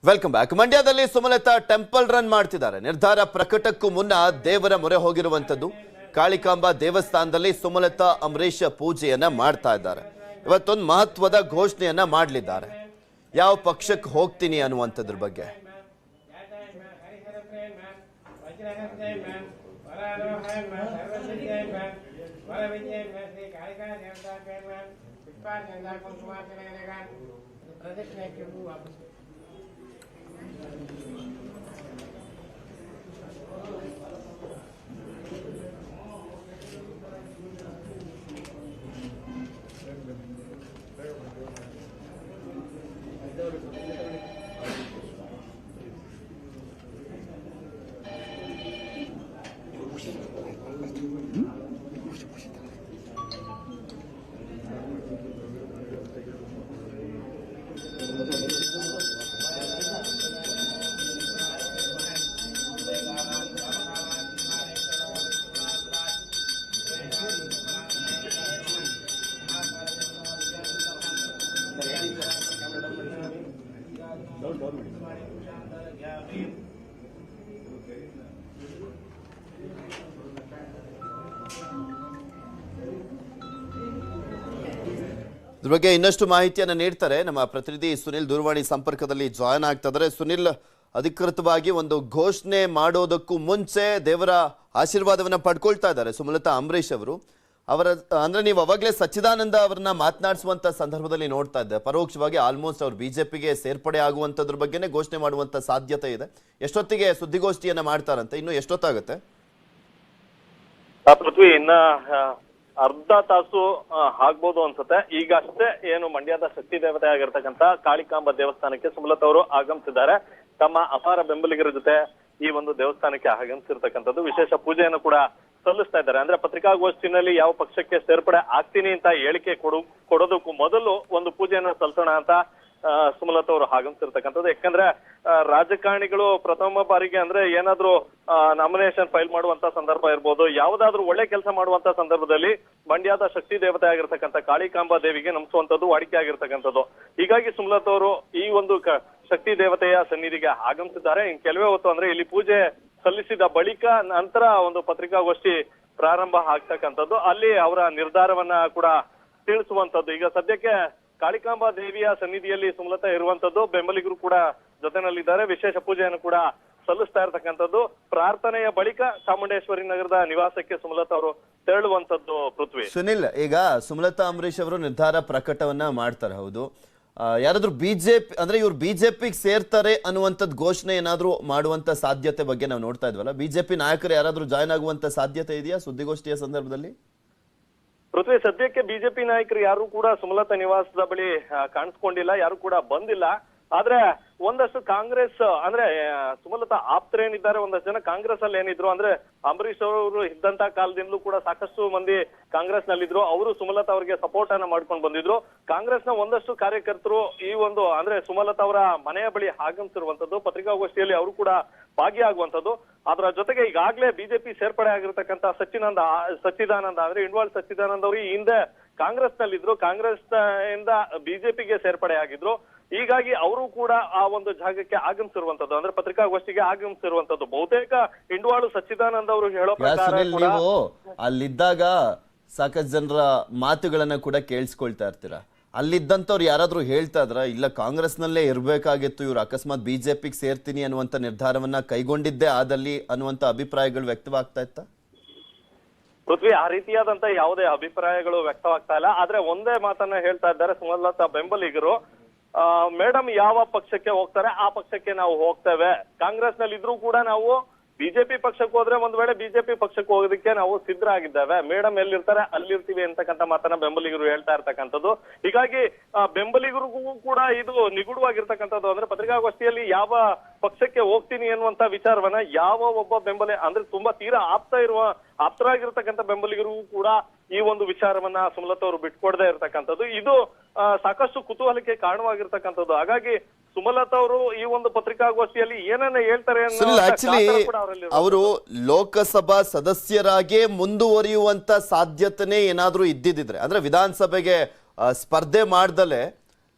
Welcome back. ಮಂಡ್ಯದಲ್ಲಿ Sumalatha temple run ಮಾಡ್ತಿದ್ದಾರೆ. ನಿರ್ಧಾರ ಪ್ರಕಟಕ್ಕೂ ಮುನ್ನ ದೇವರ ಮೊರೆ ಹೋಗಿರುವಂತದ್ದು. ಕಾಳಿಕಾಂಬ ದೇವಸ್ಥಾನದಲ್ಲಿ ಸುಮಲತಾ ಅಂಬರೀಷ್ ಪೂಜೆಯನ್ನ ಮಾಡ್ತಾ ಇದ್ದಾರೆ. ಇವತ್ತೊಂದು ಮಹತ್ವದ ಘೋಷಣೆಯನ್ನ ಮಾಡಲಿದ್ದಾರೆ. ಯಾವ ಪಕ್ಷಕ್ಕೆ ಹೋಗ್ತೀನಿ ಅನ್ನುವಂಥದ್ರ ಬಗ್ಗೆ. ಇದ್ರ ಬಗ್ಗೆ ಇನ್ನಷ್ಟು ಮಾಹಿತಿಯನ್ನು ನೀಡ್ತಾರೆ ನಮ್ಮ ಪ್ರತಿನಿಧಿ ಸುನಿಲ್. ದೂರವಾಣಿ ಸಂಪರ್ಕದಲ್ಲಿ ಜಾಯ್ನ್ ಆಗ್ತಾ ಇದ್ದಾರೆ. ಸುನಿಲ್, ಅಧಿಕೃತವಾಗಿ ಒಂದು ಘೋಷಣೆ ಮಾಡೋದಕ್ಕೂ ಮುಂಚೆ ದೇವರ ಆಶೀರ್ವಾದವನ್ನ ಪಡ್ಕೊಳ್ತಾ ಇದ್ದಾರೆ ಸುಮಲತಾ ಅಂಬರೀಷ್ ಅವರು. ಅಂದ್ರೆ ನೀವು ಅವಾಗಲೇ ಸಚ್ಚಿದಾನಂದ ಅವರನ್ನ ಮಾತನಾಡಿಸುವಂತ ಸಂದರ್ಭದಲ್ಲಿ ನೋಡ್ತಾ ಇದ್ದೆ, ಪರೋಕ್ಷವಾಗಿ ಆಲ್ಮೋಸ್ಟ್ ಅವ್ರು ಬಿಜೆಪಿಗೆ ಸೇರ್ಪಡೆ ಆಗುವಂತದ್ರ ಬಗ್ಗೆನೇ ಘೋಷಣೆ ಮಾಡುವಂತ ಸಾಧ್ಯತೆ ಇದೆ. ಎಷ್ಟೊತ್ತಿಗೆ ಸುದ್ದಿಗೋಷ್ಠಿಯನ್ನ ಮಾಡ್ತಾರಂತೆ? ಇನ್ನು ಎಷ್ಟೊತ್ತಾಗುತ್ತೆ ಪೃಥ್ವಿ? ಇನ್ನ ಅರ್ಧ ತಾಸು ಆಗ್ಬೋದು ಅನ್ಸುತ್ತೆ. ಈಗ ಅಷ್ಟೇ ಏನು ಮಂಡ್ಯದ ಶಕ್ತಿ ದೇವತೆ ಆಗಿರ್ತಕ್ಕಂಥ ಕಾಳಿಕಾಂಬ ದೇವಸ್ಥಾನಕ್ಕೆ ಸುಮಲತಾ ಅವರು ಆಗಮಿಸಿದ್ದಾರೆ. ತಮ್ಮ ಅಪಾರ ಬೆಂಬಲಿಗರ ಜೊತೆ ಈ ಒಂದು ದೇವಸ್ಥಾನಕ್ಕೆ ಆಗಮಿಸಿರ್ತಕ್ಕಂಥದ್ದು. ವಿಶೇಷ ಪೂಜೆಯನ್ನು ಕೂಡ ಸಲ್ಲಿಸ್ತಾ ಇದ್ದಾರೆ. ಅಂದ್ರೆ ಪತ್ರಿಕಾಗೋಷ್ಠಿನಲ್ಲಿ ಯಾವ ಪಕ್ಷಕ್ಕೆ ಸೇರ್ಪಡೆ ಆಗ್ತೀನಿ ಅಂತ ಹೇಳಿಕೆ ಕೊಡೋದಕ್ಕೂ ಮೊದಲು ಒಂದು ಪೂಜೆಯನ್ನ ಸಲ್ಲಿಸೋಣ ಅಂತ ಸುಮಲತಾ ಅವರು ಆಗಮಿಸಿರ್ತಕ್ಕಂಥದ್ದು. ಯಾಕಂದ್ರೆ ರಾಜಕಾರಣಿಗಳು ಪ್ರಥಮ ಬಾರಿಗೆ ಅಂದ್ರೆ ಏನಾದ್ರೂ ನಾಮಿನೇಷನ್ ಫೈಲ್ ಮಾಡುವಂತ ಸಂದರ್ಭ ಇರ್ಬೋದು, ಯಾವ್ದಾದ್ರು ಒಳ್ಳೆ ಕೆಲಸ ಮಾಡುವಂತ ಸಂದರ್ಭದಲ್ಲಿ ಮಂಡ್ಯದ ಶಕ್ತಿ ದೇವತೆ ಆಗಿರ್ತಕ್ಕಂಥ ಕಾಳಿಕಾಂಬಾ ದೇವಿಗೆ ನಮಿಸುವಂತದ್ದು ವಾಡಿಕೆ ಆಗಿರ್ತಕ್ಕಂಥದ್ದು. ಹೀಗಾಗಿ ಸುಮಲತಾ ಅವರು ಈ ಒಂದು ಶಕ್ತಿ ದೇವತೆಯ ಸನ್ನಿಧಿಗೆ ಆಗಮಿಸಿದ್ದಾರೆ. ಇನ್ ಕೆಲವೇ ಹೊತ್ತು ಅಂದ್ರೆ ಇಲ್ಲಿ ಪೂಜೆ ಸಲ್ಲಿಸಿದ ಬಳಿಕ ನಂತರ ಒಂದು ಪತ್ರಿಕಾಗೋಷ್ಠಿ ಪ್ರಾರಂಭ ಆಗ್ತಕ್ಕಂಥದ್ದು. ಅಲ್ಲಿ ಅವರ ನಿರ್ಧಾರವನ್ನ ಕೂಡ ತಿಳಿಸುವಂತದ್ದು. ಈಗ ಸದ್ಯಕ್ಕೆ ಕಾಳಿಕಾಂಬಾ ದೇವಿಯ ಸನ್ನಿಧಿಯಲ್ಲಿ ಸುಮಲತಾ ಇರುವಂತದ್ದು, ಬೆಂಬಲಿಗರು ಕೂಡ ಜೊತೆನಲ್ಲಿದ್ದಾರೆ. ವಿಶೇಷ ಪೂಜೆಯನ್ನು ಕೂಡ ಸಲ್ಲಿಸ್ತಾ ಇರತಕ್ಕಂಥದ್ದು. ಪ್ರಾರ್ಥನೆಯ ಬಳಿಕ ಚಾಮುಂಡೇಶ್ವರಿ ನಗರದ ನಿವಾಸಕ್ಕೆ ಸುಮಲತಾ ಅವರು ತೆರಳುವಂತದ್ದು. ಪೃಥ್ವಿ, ಸುನಿಲ್, ಈಗ ಸುಮಲತಾ ಅಂಬರೀಷ್ ಅವರು ನಿರ್ಧಾರ ಪ್ರಕಟವನ್ನ ಮಾಡ್ತಾರೆ, ಹೌದು. ಯಾರಾದ್ರೂ ಬಿಜೆಪಿ ಅಂದ್ರೆ ಇವ್ರು ಬಿಜೆಪಿಗೆ ಸೇರ್ತಾರೆ ಅನ್ನುವಂಥದ್ದು ಘೋಷಣೆ ಏನಾದ್ರೂ ಮಾಡುವಂತ ಸಾಧ್ಯತೆ ಬಗ್ಗೆ ನಾವು ನೋಡ್ತಾ ಇದ್ವಲ್ಲ, ಬಿಜೆಪಿ ನಾಯಕರು ಯಾರಾದ್ರೂ ಜಾಯ್ನ್ ಆಗುವಂತ ಸಾಧ್ಯತೆ ಇದೆಯಾ ಸುದ್ದಿಗೋಷ್ಠಿಯ ಸಂದರ್ಭದಲ್ಲಿ? ಪೃಥ್ವಿ, ಸದ್ಯಕ್ಕೆ ಬಿಜೆಪಿ ನಾಯಕರು ಯಾರು ಕೂಡ ಸುಮಲತಾ ನಿವಾಸದ ಬಳಿ ಕಾಣಿಸ್ಕೊಂಡಿಲ್ಲ, ಯಾರು ಕೂಡ ಬಂದಿಲ್ಲ. ಆದ್ರೆ ಒಂದಷ್ಟು ಕಾಂಗ್ರೆಸ್ ಅಂದ್ರೆ ಸುಮಲತಾ ಆಪ್ತರೇನಿದ್ದಾರೆ, ಒಂದಷ್ಟು ಜನ ಕಾಂಗ್ರೆಸ್ ಅಲ್ಲಿ ಏನಿದ್ರು ಅಂದ್ರೆ ಅಂಬರೀಷ್ ಅವರು ಇದ್ದಂತ ಕಾಲದಿಂದಲೂ ಕೂಡ ಸಾಕಷ್ಟು ಮಂದಿ ಕಾಂಗ್ರೆಸ್ ನಲ್ಲಿದ್ರು. ಅವರು ಸುಮಲತಾ ಅವರಿಗೆ ಸಪೋರ್ಟ್ ಅನ್ನ ಮಾಡ್ಕೊಂಡು ಬಂದಿದ್ರು. ಕಾಂಗ್ರೆಸ್ ನ ಒಂದಷ್ಟು ಕಾರ್ಯಕರ್ತರು ಈ ಒಂದು ಅಂದ್ರೆ ಸುಮಲತಾ ಅವರ ಮನೆಯ ಬಳಿ ಆಗಮಿಸಿರುವಂತದ್ದು, ಪತ್ರಿಕಾಗೋಷ್ಠಿಯಲ್ಲಿ ಅವರು ಕೂಡ ಭಾಗಿಯಾಗುವಂತದ್ದು. ಅದರ ಜೊತೆಗೆ ಈಗಾಗಲೇ ಬಿಜೆಪಿ ಸೇರ್ಪಡೆ ಆಗಿರ್ತಕ್ಕಂಥ ಸಚ್ಚಿದಾನಂದ ಅಂದ್ರೆ ಇಂಡ್ವಾಲ್ ಸಚ್ಚಿದಾನಂದ ಅವರು ಈ ಹಿಂದೆ ಕಾಂಗ್ರೆಸ್ ನಲ್ಲಿದ್ರು, ಕಾಂಗ್ರೆಸ್ ಇಂದ ಬಿಜೆಪಿಗೆ ಸೇರ್ಪಡೆ ಆಗಿದ್ರು. ಹೀಗಾಗಿ ಅವರು ಕೂಡ ಆ ಒಂದು ಜಾಗಕ್ಕೆ ಆಗಮಿಸಿರುವಂತದ್ದು, ಅಂದ್ರೆ ಪತ್ರಿಕಾಗೋಷ್ಠಿಗೆ ಆಗಮಿಸಿರುವಂತದ್ದು. ಬಹುತೇಕ ಇಂಡ್ವಾಳು ಸಚ್ಚಿದಾನಂದ ಅವರು ಹೇಳೋ ಪ್ರಕಾರ ನೀವು ಅಲ್ಲಿದ್ದಾಗ ಸಾಕಷ್ಟು ಜನರ ಮಾತುಗಳನ್ನ ಕೂಡ ಕೇಳಿಸ್ಕೊಳ್ತಾ ಇರ್ತೀರಾ. ಅಲ್ಲಿದ್ದಂಥವ್ರು ಯಾರಾದ್ರೂ ಹೇಳ್ತಾ ಇದ್ರ ಇಲ್ಲ ಕಾಂಗ್ರೆಸ್ ನಲ್ಲೇ ಇರ್ಬೇಕಾಗಿತ್ತು, ಇವ್ರು ಅಕಸ್ಮಾತ್ ಬಿಜೆಪಿಗೆ ಸೇರ್ತೀನಿ ಅನ್ನುವಂತ ನಿರ್ಧಾರವನ್ನ ಕೈಗೊಂಡಿದ್ದೇ ಆದಲ್ಲಿ ಅನ್ನುವಂತ ಅಭಿಪ್ರಾಯಗಳು ವ್ಯಕ್ತವಾಗ್ತಾ ಇತ್ತ? ಪೃಥ್ವಿ, ಆ ರೀತಿಯಾದಂತ ಯಾವುದೇ ಅಭಿಪ್ರಾಯಗಳು ವ್ಯಕ್ತವಾಗ್ತಾ ಇಲ್ಲ. ಆದ್ರೆ ಒಂದೇ ಮಾತನ್ನ ಹೇಳ್ತಾ ಇದ್ದಾರೆ ಸುಮಲತಾ ಬೆಂಬಲಿಗರು, ಮೇಡಮ್ ಯಾವ ಪಕ್ಷಕ್ಕೆ ಹೋಗ್ತಾರೆ ಆ ಪಕ್ಷಕ್ಕೆ ನಾವು ಹೋಗ್ತೇವೆ. ಕಾಂಗ್ರೆಸ್ ನಲ್ಲಿ ಇದ್ರೂ ಕೂಡ ನಾವು ಬಿಜೆಪಿ ಪಕ್ಷಕ್ಕೆ ಹೋದ್ರೆ ಒಂದ್ ವೇಳೆ ಬಿಜೆಪಿ ಪಕ್ಷಕ್ಕೆ ಹೋಗೋದಕ್ಕೆ ನಾವು ಸಿದ್ಧರಾಗಿದ್ದೇವೆ, ಮೇಡಮ್ ಎಲ್ಲಿರ್ತಾರೆ ಅಲ್ಲಿರ್ತೀವಿ ಅಂತಕ್ಕಂಥ ಮಾತನ್ನ ಬೆಂಬಲಿಗರು ಹೇಳ್ತಾ ಇರ್ತಕ್ಕಂಥದ್ದು. ಹೀಗಾಗಿ ಬೆಂಬಲಿಗರಿಗೂ ಕೂಡ ಇದು ನಿಗೂಢವಾಗಿರ್ತಕ್ಕಂಥದ್ದು. ಅಂದ್ರೆ ಪತ್ರಿಕಾಗೋಷ್ಠಿಯಲ್ಲಿ ಯಾವ ಪಕ್ಷಕ್ಕೆ ಹೋಗ್ತೀನಿ ಅನ್ನುವಂತ ವಿಚಾರವನ್ನ ಯಾವ ಒಬ್ಬ ಬೆಂಬಲ ಅಂದ್ರೆ ತುಂಬಾ ತೀರಾ ಆಪ್ತರಾಗಿರ್ತಕ್ಕಂಥ ಬೆಂಬಲಿಗರಿಗೂ ಕೂಡ ಈ ಒಂದು ವಿಚಾರವನ್ನ ಸುಮಲತಾ ಅವರು ಬಿಟ್ಕೊಡದೆ ಇರ್ತಕ್ಕಂಥದ್ದು. ಇದು ಸಾಕಷ್ಟು ಕುತೂಹಲಕ್ಕೆ ಕಾರಣವಾಗಿರ್ತಕ್ಕಂಥದ್ದು. ಹಾಗಾಗಿ ಸುಮಲತಾ ಅವರು ಈ ಒಂದು ಪತ್ರಿಕಾಗೋಷ್ಠಿಯಲ್ಲಿ ಏನನ್ನ ಹೇಳ್ತಾರೆ ಅವರು ಲೋಕಸಭಾ ಸದಸ್ಯರಾಗಿ ಮುಂದುವರಿಯುವಂತ ಸಾಧ್ಯತೆನೇ ಏನಾದ್ರೂ ಇದ್ದಿದ್ರೆ, ಅಂದ್ರೆ ವಿಧಾನಸಭೆಗೆ ಸ್ಪರ್ಧೆ ಮಾಡ್ದಲೆ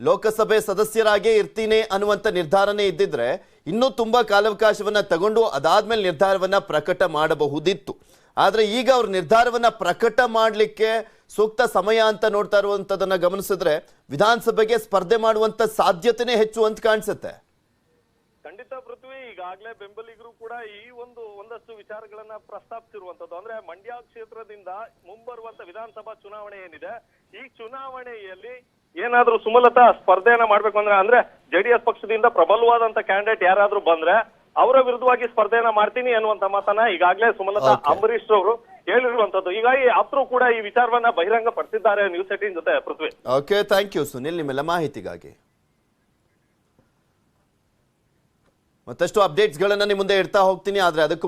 ಲೋಕಸಭೆ ಸದಸ್ಯರಾಗೇ ಇರ್ತೀನಿ ಅನ್ನುವಂಥ ನಿರ್ಧಾರನೇ ಇದ್ದಿದ್ರೆ ಇನ್ನೂ ತುಂಬಾ ಕಾಲಾವಕಾಶವನ್ನ ತಗೊಂಡು ಅದಾದ್ಮೇಲೆ ನಿರ್ಧಾರವನ್ನ ಪ್ರಕಟ ಮಾಡಬಹುದಿತ್ತು. ಆದ್ರೆ ಈಗ ಅವ್ರ ನಿರ್ಧಾರವನ್ನ ಪ್ರಕಟ ಮಾಡಲಿಕ್ಕೆ ಸೂಕ್ತ ಸಮಯ ಅಂತ ನೋಡ್ತಾ ಇರುವಂತದನ್ನ ಗಮನಿಸಿದ್ರೆ ವಿಧಾನಸಭೆಗೆ ಸ್ಪರ್ಧೆ ಮಾಡುವಂತ ಸಾಧ್ಯತೆನೇ ಹೆಚ್ಚು ಅಂತ ಕಾಣಿಸುತ್ತೆ. ಖಂಡಿತ ಪೃಥ್ವಿ, ಈಗಾಗಲೇ ಬೆಂಬಲಿಗರು ಕೂಡ ಈ ಒಂದಷ್ಟು ವಿಚಾರಗಳನ್ನ ಪ್ರಸ್ತಾಪಿಸಿರುವಂತದ್ದು. ಅಂದ್ರೆ ಮಂಡ್ಯ ಕ್ಷೇತ್ರದಿಂದ ಮುಂಬರುವಂತ ವಿಧಾನಸಭಾ ಚುನಾವಣೆ ಏನಿದೆ, ಈ ಚುನಾವಣೆಯಲ್ಲಿ ಏನಾದ್ರೂ ಸುಮಲತಾ ಸ್ಪರ್ಧೆಯನ್ನ ಮಾಡ್ಬೇಕು ಅಂದ್ರೆ ಜೆಡಿಎಸ್ ಪಕ್ಷದಿಂದ ಪ್ರಬಲವಾದಂತ ಕ್ಯಾಂಡಿಡೇಟ್ ಯಾರಾದ್ರೂ ಬಂದ್ರೆ ಅವರ ವಿರುದ್ಧವಾಗಿ ಸ್ಪರ್ಧೆಯನ್ನ ಮಾಡ್ತೀನಿ ಅನ್ನುವಂತ ಮಾತನ್ನ ಈಗಾಗಲೇ ಸುಮಲತಾ ಅಂಬರೀಶ್ ಅವರು ಹೇಳಿರುವಂತದ್ದು. ಹೀಗಾಗಿ ಆಪ್ತರು ಕೂಡ ಈ ವಿಚಾರವನ್ನ ಬಹಿರಂಗ ಪಡಿಸಿದ್ದಾರೆ ನ್ಯೂಸ್ 18 ಜೊತೆ ಪೃಥ್ವಿ. ಓಕೆ, ಥ್ಯಾಂಕ್ ಯು ಸುನಿಲ್ ನಿಮ್ಮೆಲ್ಲ ಮಾಹಿತಿಗಾಗಿ. ಮತ್ತಷ್ಟು ಅಪ್ಡೇಟ್ಸ್ಗಳನ್ನ ನಿಮ್ಮ ಮುಂದೆ ಇಡ್ತಾ ಹೋಗ್ತೀನಿ. ಆದ್ರೆ ಅದಕ್ಕೂ